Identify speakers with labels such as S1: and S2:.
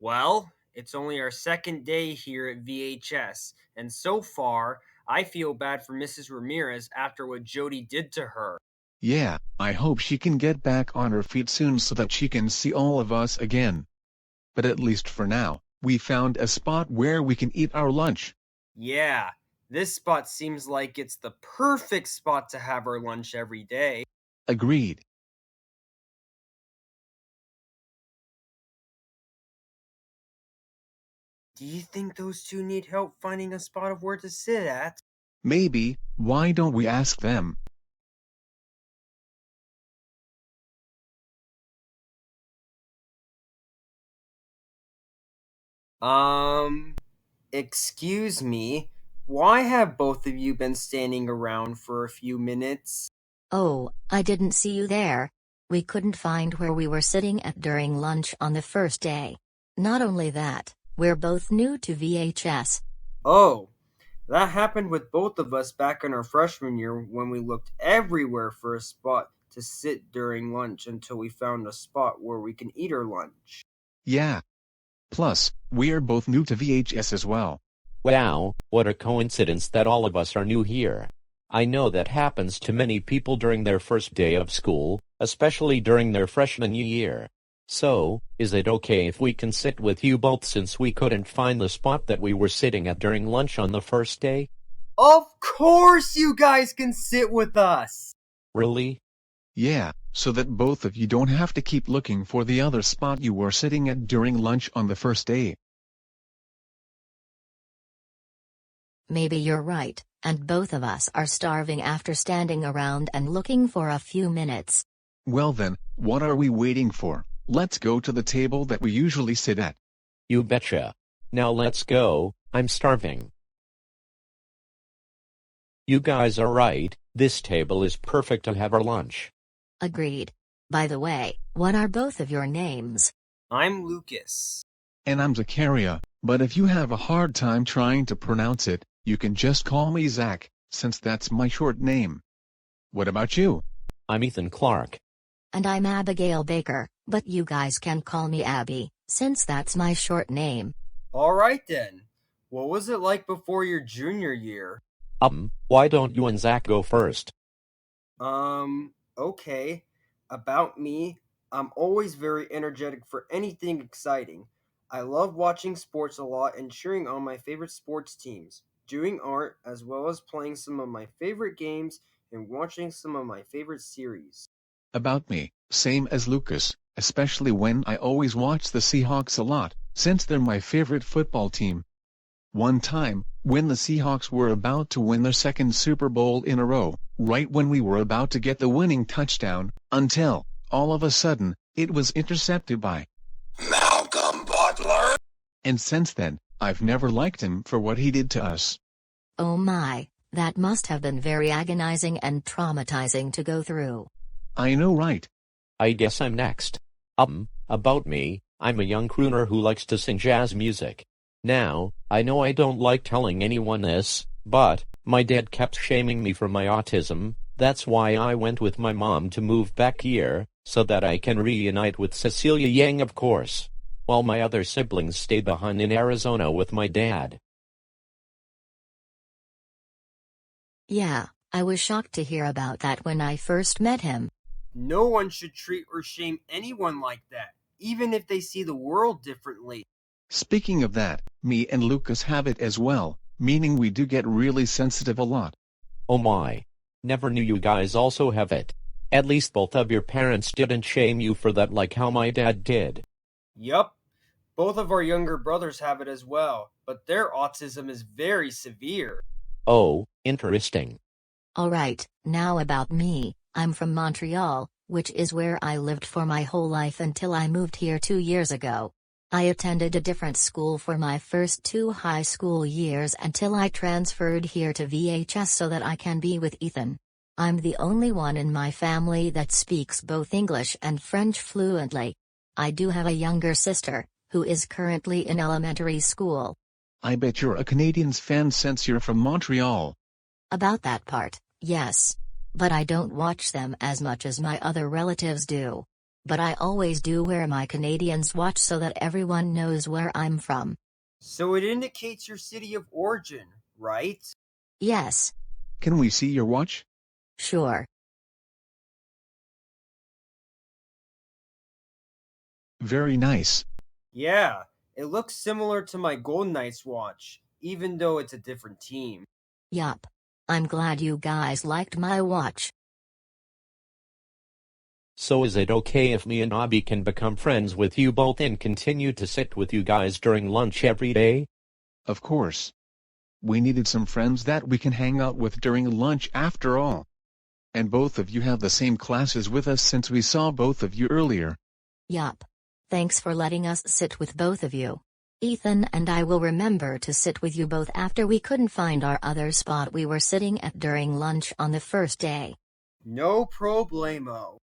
S1: Well, it's only our second day here at VHS, and so far, I feel bad for Mrs. Ramirez after what Jody did to her.
S2: Yeah, I hope she can get back on her feet soon so that she can see all of us again. But at least for now, we found a spot where we can eat our lunch.
S1: Yeah, this spot seems like it's the perfect spot to have our lunch every day.
S2: Agreed.
S1: Do you think those two need help finding a spot of where to sit at?
S2: Maybe, why don't we ask them?
S1: Um, Excuse me, why have both of you been standing around for a few minutes?
S3: Oh, I didn't see you there. We couldn't find where we were sitting at during lunch on the first day. Not only that, we're both new to VHS.
S1: Oh, that happened with both of us back in our freshman year when we looked everywhere for a spot to sit during lunch until we found a spot where we can eat our lunch.
S2: Yeah. Plus, we're both new to VHS as well.
S4: Wow, what a coincidence that all of us are new here. I know that happens to many people during their first day of school, especially during their freshman year. So, is it okay if we can sit with you both since we couldn't find the spot that we were sitting at during lunch on the first day?
S1: Of course you guys can sit with us!
S4: Really?
S2: Yeah, so that both of you don't have to keep looking for the other spot you were sitting at during lunch on the first day.
S3: Maybe you're right, and both of us are starving after standing around and looking for a few minutes.
S2: Well then, what are we waiting for? Let's go to the table that we usually sit at.
S4: You betcha. Now let's go, I'm starving. You guys are right, this table is perfect to have our lunch.
S3: Agreed. By the way, what are both of your names?
S1: I'm Lucas.
S2: And I'm Zakaria, but if you have a hard time trying to pronounce it, you can just call me Zach, since that's my short name. What about you?
S4: I'm Ethan Clark.
S3: And I'm Abigail Baker, but you guys can call me Abby, since that's my short name.
S1: Alright then. What was it like before your junior year?
S4: Why don't you and Zach go first?
S1: Okay. About me, I'm always very energetic for anything exciting. I love watching sports a lot and cheering on my favorite sports teams, doing art, as well as playing some of my favorite games and watching some of my favorite series.
S2: About me, same as Lucas, especially when I always watch the Seahawks a lot, since they're my favorite football team. One time, when the Seahawks were about to win their second Super Bowl in a row, right when we were about to get the winning touchdown, until, all of a sudden, it was intercepted by Malcolm Butler. And since then, I've never liked him for what he did to us.
S3: Oh my, that must have been very agonizing and traumatizing to go through.
S2: I know, right?
S4: I guess I'm next. About me, I'm a young crooner who likes to sing jazz music. Now, I know I don't like telling anyone this, but my dad kept shaming me for my autism. That's why I went with my mom to move back here, so that I can reunite with Cecilia Yang, of course, while my other siblings stayed behind in Arizona with my dad.
S3: Yeah, I was shocked to hear about that when I first met him.
S1: No one should treat or shame anyone like that, even if they see the world differently.
S2: Speaking of that, me and Lucas have it as well, meaning we do get really sensitive a lot.
S4: Oh my. Never knew you guys also have it. At least both of your parents didn't shame you for that like how my dad did.
S1: Yup. Both of our younger brothers have it as well, but their autism is very severe.
S4: Oh, interesting.
S3: Alright, now about me, I'm from Montreal, which is where I lived for my whole life until I moved here 2 years ago. I attended a different school for my first 2 high school years until I transferred here to VHS so that I can be with Ethan. I'm the only one in my family that speaks both English and French fluently. I do have a younger sister, who is currently in elementary school.
S2: I bet you're a Canadiens fan since you're from Montreal.
S3: About that part, yes. But I don't watch them as much as my other relatives do. but I always do wear my Canadians watch so that everyone knows where I'm from.
S1: So it indicates your city of origin, right?
S3: Yes,
S2: Can we see your watch?
S3: sure.
S2: Very nice.
S1: Yeah, it looks similar to my Golden Knights watch, even though it's a different team.
S3: Yup. I'm glad you guys liked my watch.
S4: So is it okay if me and Abi can become friends with you both and continue to sit with you guys during lunch every day?
S2: Of course. We needed some friends that we can hang out with during lunch after all. And both of you have the same classes with us since we saw both of you earlier.
S3: Yup. Thanks for letting us sit with both of you. Ethan and I will remember to sit with you both after we couldn't find our other spot we were sitting at during lunch on the first day.
S1: No problemo.